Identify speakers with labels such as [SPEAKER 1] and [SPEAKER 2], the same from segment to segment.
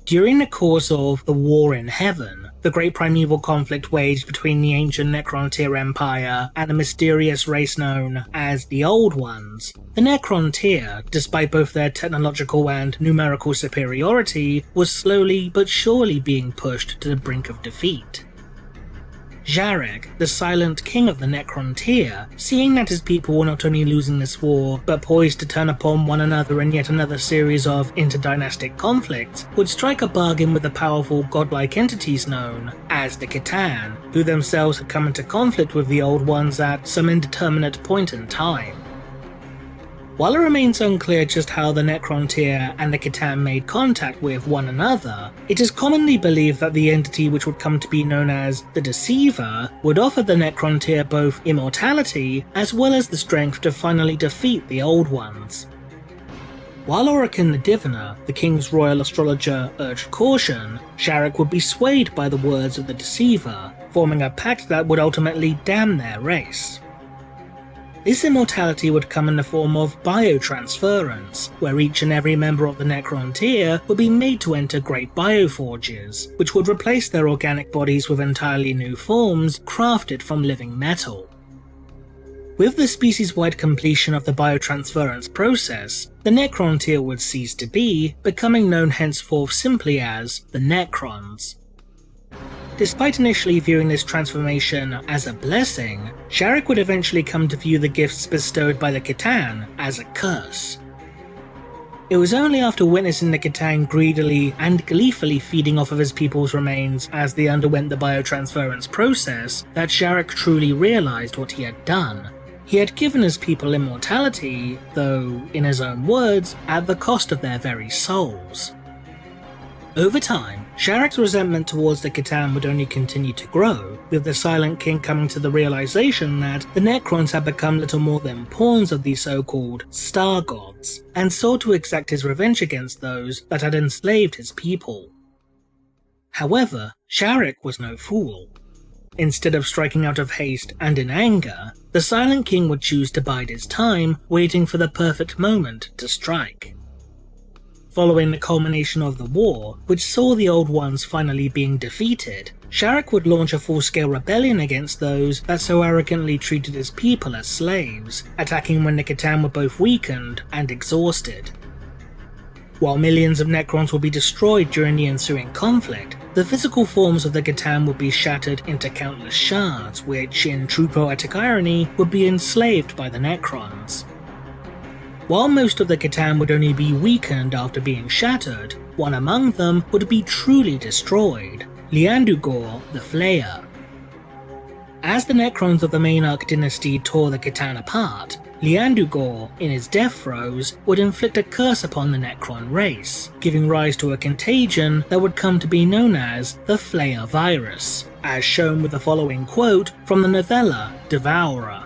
[SPEAKER 1] During the course of the War in Heaven, the great primeval conflict waged between the ancient Necron tier empire and a mysterious race known as the Old Ones, the Necron tier, despite both their technological and numerical superiority, was slowly but surely being pushed to the brink of defeat. Jarek, the silent king of the Necron tier, seeing that his people were not only losing this war, but poised to turn upon one another in yet another series of interdynastic conflicts, would strike a bargain with the powerful godlike entities known as the C'tan, who themselves had come into conflict with the Old Ones at some indeterminate point in time. While it remains unclear just how the Necron tier and the C'tan made contact with one another, it is commonly believed that the entity which would come to be known as the Deceiver would offer the Necron tier both immortality as well as the strength to finally defeat the Old Ones. While Orican the Diviner, the king's royal astrologer, urged caution, Jarek would be swayed by the words of the Deceiver, forming a pact that would ultimately damn their race. This immortality would come in the form of biotransference, where each and every member of the Necron tier would be made to enter great bioforges, which would replace their organic bodies with entirely new forms crafted from living metal. With the species-wide completion of the biotransference process, the Necron tier would cease to be, becoming known henceforth simply as the Necrons. Despite initially viewing this transformation as a blessing, Jarek would eventually come to view the gifts bestowed by the C'tan as a curse. It was only after witnessing the C'tan greedily and gleefully feeding off of his people's remains as they underwent the biotransference process that Jarek truly realized what he had done. He had given his people immortality, though, in his own words, at the cost of their very souls. Over time, Jarek's resentment towards the C'tan would only continue to grow, with the Silent King coming to the realization that the Necrons had become little more than pawns of the so-called Star Gods, and sought to exact his revenge against those that had enslaved his people. However, Jarek was no fool. Instead of striking out of haste and in anger, the Silent King would choose to bide his time, waiting for the perfect moment to strike. Following the culmination of the war, which saw the Old Ones finally being defeated, Jarek would launch a full-scale rebellion against those that so arrogantly treated his people as slaves, attacking when the C'tan were both weakened and exhausted. While millions of Necrons would be destroyed during the ensuing conflict, the physical forms of the C'tan would be shattered into countless shards which, in true poetic irony, would be enslaved by the Necrons. While most of the C'tan would only be weakened after being shattered, one among them would be truly destroyed, Llandu'gor the Flayer. As the Necrons of the Maynarch dynasty tore the C'tan apart, Llandu'gor, in his death throes, would inflict a curse upon the Necron race, giving rise to a contagion that would come to be known as the Flayer Virus, as shown with the following quote from the novella Devourer.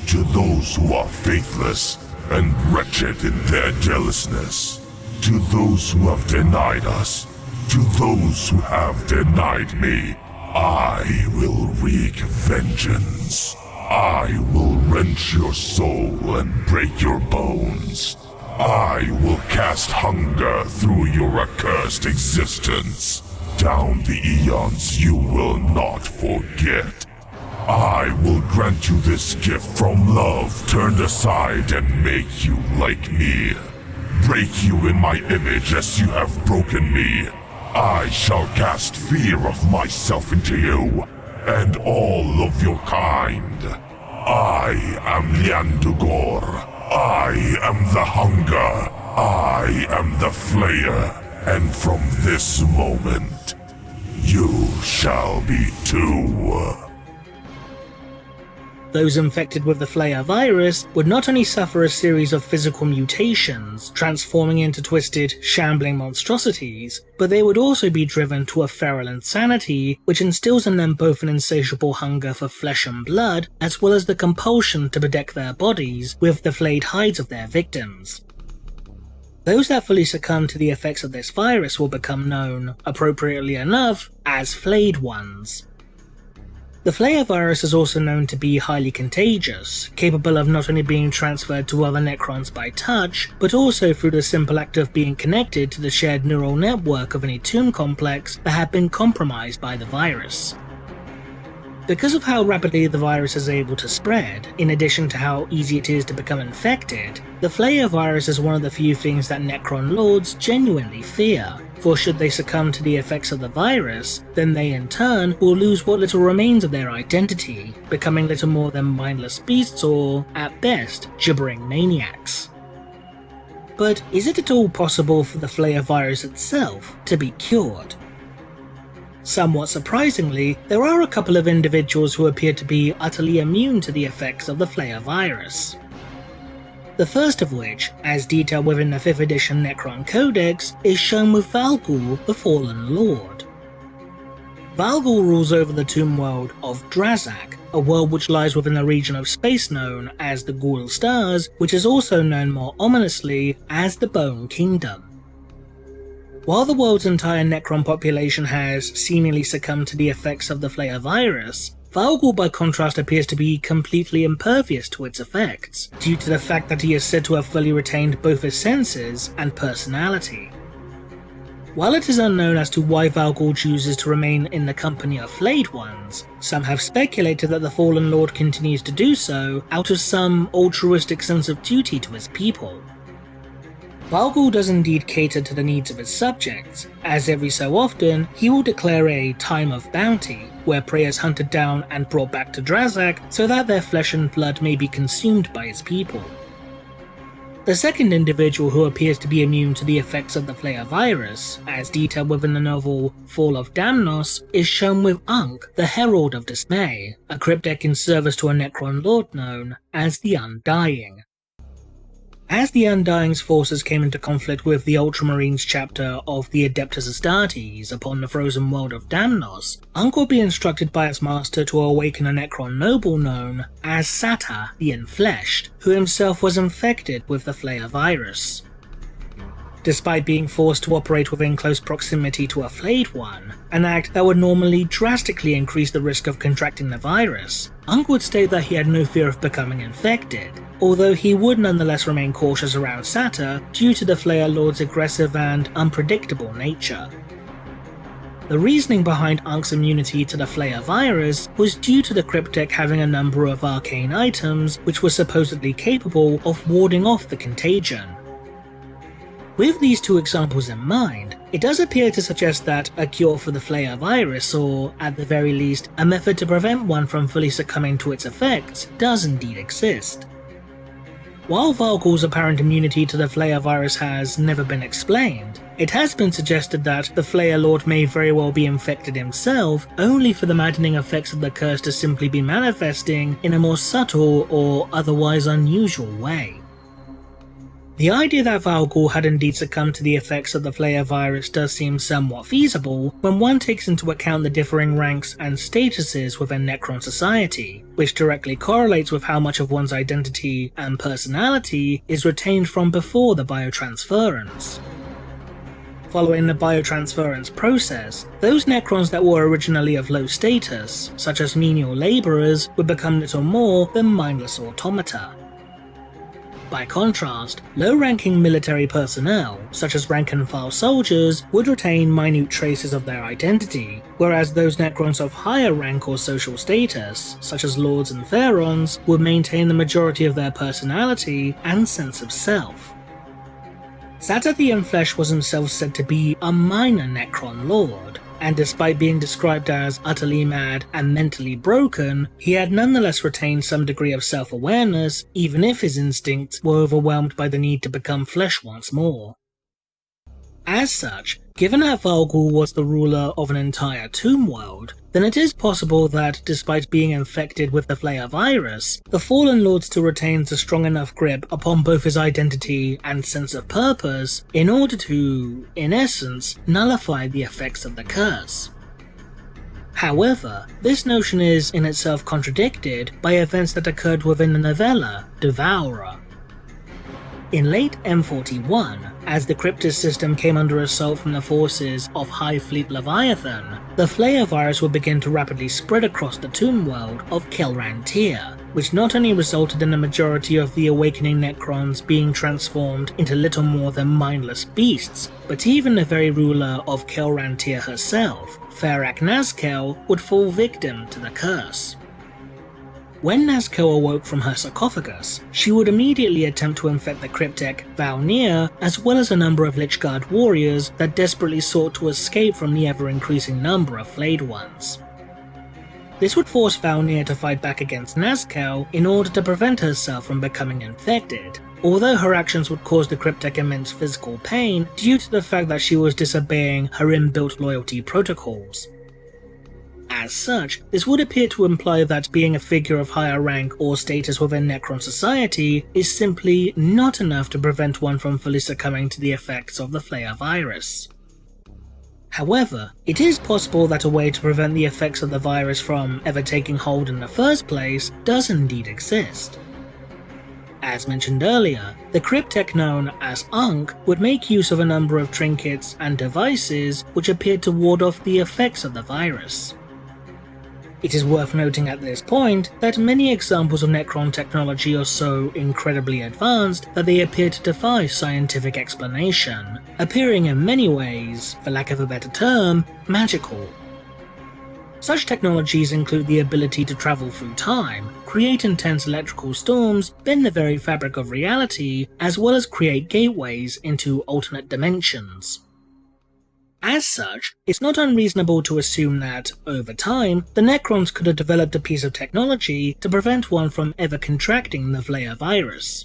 [SPEAKER 2] To those who are faithless and wretched in their jealousness, to those who have denied us, to those who have denied me, I will wreak vengeance. I will wrench your soul and break your bones. I will cast hunger through your accursed existence. Down the eons you will not forget. I will grant you this gift from love turned aside and make you like me. Break you in my image as you have broken me. I shall cast fear of myself into you, and all of your kind. I am Llandu'gor. I am the hunger. I am the Flayer. And from this moment, you shall be too.
[SPEAKER 1] Those infected with the Flayer virus would not only suffer a series of physical mutations, transforming into twisted, shambling monstrosities, but they would also be driven to a feral insanity, which instills in them both an insatiable hunger for flesh and blood, as well as the compulsion to bedeck their bodies with the flayed hides of their victims. Those that fully succumb to the effects of this virus will become known, appropriately enough, as Flayed Ones. The Flayer Virus is also known to be highly contagious, capable of not only being transferred to other Necrons by touch, but also through the simple act of being connected to the shared neural network of any tomb complex that had been compromised by the virus. Because of how rapidly the virus is able to spread, in addition to how easy it is to become infected, the Flayer Virus is one of the few things that Necron Lords genuinely fear, for should they succumb to the effects of the virus, then they in turn will lose what little remains of their identity, becoming little more than mindless beasts or, at best, gibbering maniacs. But is it at all possible for the Flayer Virus itself to be cured? Somewhat surprisingly, there are a couple of individuals who appear to be utterly immune to the effects of the Flayer Virus. The first of which, as detailed within the 5th edition Necron Codex, is shown with Valgul, the Fallen Lord. Valgul rules over the tomb world of Drazak, a world which lies within the region of space known as the Ghoul Stars, which is also known more ominously as the Bone Kingdom. While the world's entire Necron population has seemingly succumbed to the effects of the Flayer Virus, Valgul by contrast appears to be completely impervious to its effects, due to the fact that he is said to have fully retained both his senses and personality. While it is unknown as to why Valgul chooses to remain in the company of flayed ones, some have speculated that the Fallen Lord continues to do so out of some altruistic sense of duty to his people. Valgul does indeed cater to the needs of his subjects, as every so often he will declare a time of bounty, where prey is hunted down and brought back to Drazak so that their flesh and blood may be consumed by his people. The second individual who appears to be immune to the effects of the Flayer Virus, as detailed within the novel Fall of Damnos, is shown with Unk, the Herald of Dismay, a cryptek in service to a Necron Lord known as the Undying. As the Undying's forces came into conflict with the Ultramarines chapter of the Adeptus Astartes upon the frozen world of Damnos, Unk will be instructed by his master to awaken a Necron noble known as Sata the Enfleshed, who himself was infected with the Flayer Virus. Despite being forced to operate within close proximity to a flayed one, an act that would normally drastically increase the risk of contracting the virus, Unk would state that he had no fear of becoming infected, although he would nonetheless remain cautious around Sata due to the Flayer Lord's aggressive and unpredictable nature. The reasoning behind Unk's immunity to the Flayer Virus was due to the cryptek having a number of arcane items which were supposedly capable of warding off the contagion. With these two examples in mind, it does appear to suggest that a cure for the Flayer Virus, or at the very least a method to prevent one from fully succumbing to its effects, does indeed exist. While Valgul's apparent immunity to the Flayer Virus has never been explained, it has been suggested that the Flayer Lord may very well be infected himself, only for the maddening effects of the curse to simply be manifesting in a more subtle or otherwise unusual way. The idea that Valgul had indeed succumbed to the effects of the Flayer Virus does seem somewhat feasible when one takes into account the differing ranks and statuses within Necron society, which directly correlates with how much of one's identity and personality is retained from before the biotransference. Following the biotransference process, those Necrons that were originally of low status, such as menial labourers, would become little more than mindless automata. By contrast, low-ranking military personnel, such as rank-and-file soldiers, would retain minute traces of their identity, whereas those Necrons of higher rank or social status, such as lords and pharaons, would maintain the majority of their personality and sense of self. Sata the Enfleshed was himself said to be a minor Necron lord, and despite being described as utterly mad and mentally broken, he had nonetheless retained some degree of self-awareness, even if his instincts were overwhelmed by the need to become flesh once more. As such, given that Valgul was the ruler of an entire tomb world, then it is possible that, despite being infected with the Flayer Virus, the Fallen Lord still retains a strong enough grip upon both his identity and sense of purpose in order to, in essence, nullify the effects of the curse. However, this notion is in itself contradicted by events that occurred within the novella Devourer. In late M41, as the Cryptis system came under assault from the forces of High Fleet Leviathan, the Flayer Virus would begin to rapidly spread across the tomb world of Kelrantir, which not only resulted in the majority of the awakening Necrons being transformed into little more than mindless beasts, but even the very ruler of Kelrantir herself, Ferak Nazkel, would fall victim to the curse. When Nazkel awoke from her sarcophagus, she would immediately attempt to infect the cryptek Valnir, as well as a number of Lychguard warriors that desperately sought to escape from the ever-increasing number of flayed ones. This would force Valnir to fight back against Nazkel in order to prevent herself from becoming infected, although her actions would cause the cryptek immense physical pain due to the fact that she was disobeying her inbuilt loyalty protocols. As such, this would appear to imply that being a figure of higher rank or status within Necron society is simply not enough to prevent one from fully succumbing to the effects of the Flayer Virus. However, it is possible that a way to prevent the effects of the virus from ever taking hold in the first place does indeed exist. As mentioned earlier, the cryptek known as Ankh would make use of a number of trinkets and devices which appeared to ward off the effects of the virus. It is worth noting at this point that many examples of Necron technology are so incredibly advanced that they appear to defy scientific explanation, appearing in many ways, for lack of a better term, magical. Such technologies include the ability to travel through time, create intense electrical storms, bend the very fabric of reality, as well as create gateways into alternate dimensions. As such, it's not unreasonable to assume that, over time, the Necrons could have developed a piece of technology to prevent one from ever contracting the Flayer Virus.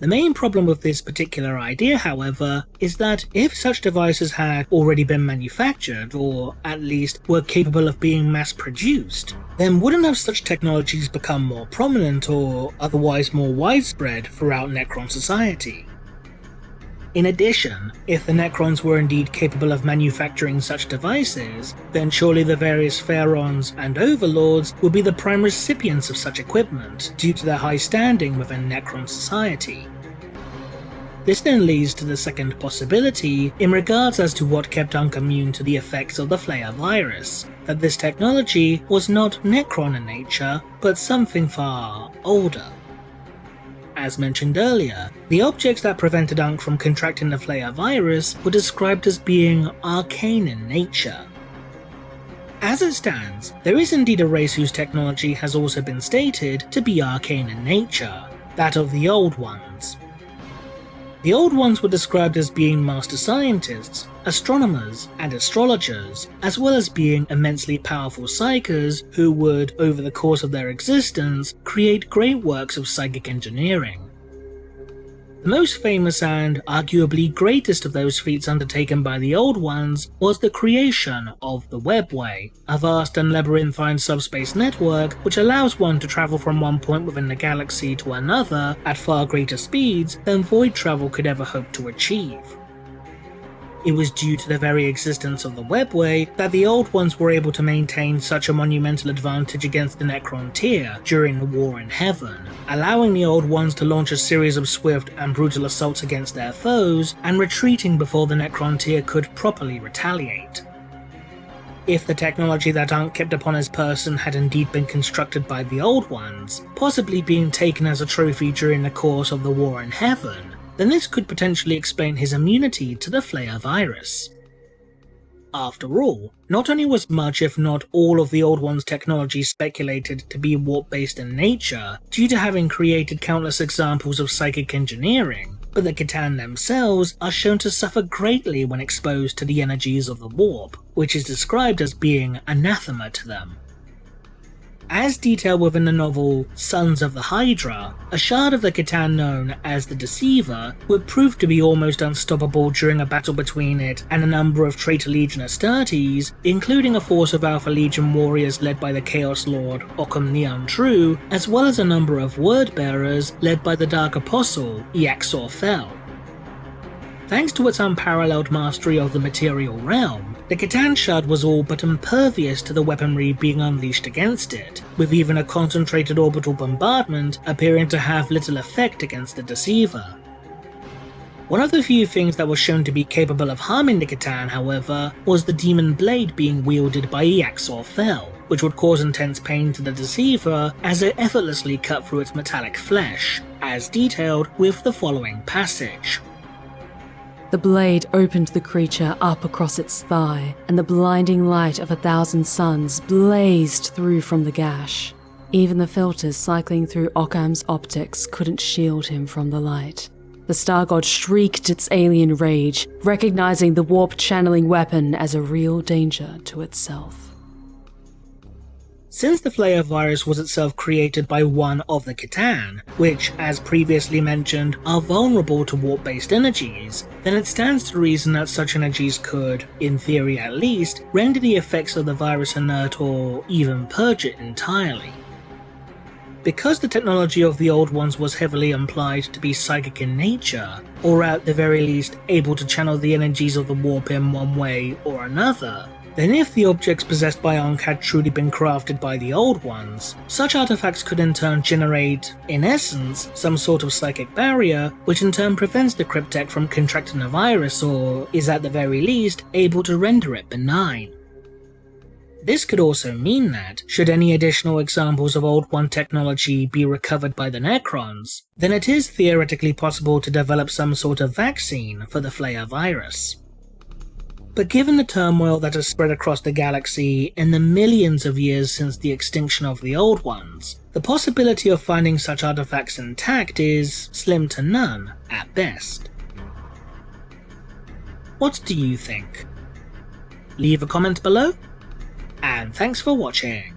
[SPEAKER 1] The main problem with this particular idea, however, is that if such devices had already been manufactured, or at least were capable of being mass-produced, then wouldn't have such technologies become more prominent or otherwise more widespread throughout Necron society? In addition, if the Necrons were indeed capable of manufacturing such devices, then surely the various Pharaons and Overlords would be the prime recipients of such equipment due to their high standing within Necron society. This then leads to the second possibility in regards as to what kept Ankh immune to the effects of the Flayer Virus, that this technology was not Necron in nature, but something far older. As mentioned earlier, the objects that prevented Ankh from contracting the Flayer Virus were described as being arcane in nature. As it stands, there is indeed a race whose technology has also been stated to be arcane in nature, that of the Old Ones. The Old Ones were described as being master scientists, astronomers, and astrologers, as well as being immensely powerful psychers who would, over the course of their existence, create great works of psychic engineering. The most famous and arguably greatest of those feats undertaken by the Old Ones was the creation of the Webway, a vast and labyrinthine subspace network which allows one to travel from one point within the galaxy to another at far greater speeds than void travel could ever hope to achieve. It was due to the very existence of the Webway that the Old Ones were able to maintain such a monumental advantage against the Necron tier during the War in Heaven, allowing the Old Ones to launch a series of swift and brutal assaults against their foes, and retreating before the Necron tier could properly retaliate. If the technology that Ankh kept upon his person had indeed been constructed by the Old Ones, possibly being taken as a trophy during the course of the War in Heaven, then this could potentially explain his immunity to the Flayer Virus. After all, not only was much if not all of the Old One's technology speculated to be warp-based in nature, due to having created countless examples of psychic engineering, but the C'tan themselves are shown to suffer greatly when exposed to the energies of the warp, which is described as being anathema to them. As detailed within the novel Sons of the Hydra, a shard of the C'tan known as the Deceiver would prove to be almost unstoppable during a battle between it and a number of Traitor Legion Astartes, including a force of Alpha Legion warriors led by the Chaos Lord Occam the Untrue, as well as a number of Word Bearers led by the Dark Apostle Iaxor Fel. Thanks to its unparalleled mastery of the material realm, the C'tan Shard was all but impervious to the weaponry being unleashed against it, with even a concentrated orbital bombardment appearing to have little effect against the Deceiver. One of the few things that was shown to be capable of harming the C'tan, however, was the demon blade being wielded by Yaxor Fel, which would cause intense pain to the Deceiver as it effortlessly cut through its metallic flesh, as detailed with the following passage.
[SPEAKER 3] The blade opened the creature up across its thigh, and the blinding light of 1,000 suns blazed through from the gash. Even the filters cycling through Occam's optics couldn't shield him from the light. The Star God shrieked its alien rage, recognizing the warp-channeling weapon as a real danger to itself.
[SPEAKER 1] Since the Flayer Virus was itself created by one of the C'tan, which, as previously mentioned, are vulnerable to warp-based energies, then it stands to reason that such energies could, in theory at least, render the effects of the virus inert or even purge it entirely. Because the technology of the Old Ones was heavily implied to be psychic in nature, or at the very least able to channel the energies of the warp in one way or another, then if the objects possessed by Ankh had truly been crafted by the Old Ones, such artifacts could in turn generate, in essence, some sort of psychic barrier, which in turn prevents the Cryptek from contracting a virus or is at the very least able to render it benign. This could also mean that, should any additional examples of Old One technology be recovered by the Necrons, then it is theoretically possible to develop some sort of vaccine for the Flayer Virus. But given the turmoil that has spread across the galaxy in the millions of years since the extinction of the Old Ones, the possibility of finding such artifacts intact is slim to none at best. What do you think? Leave a comment below, and thanks for watching.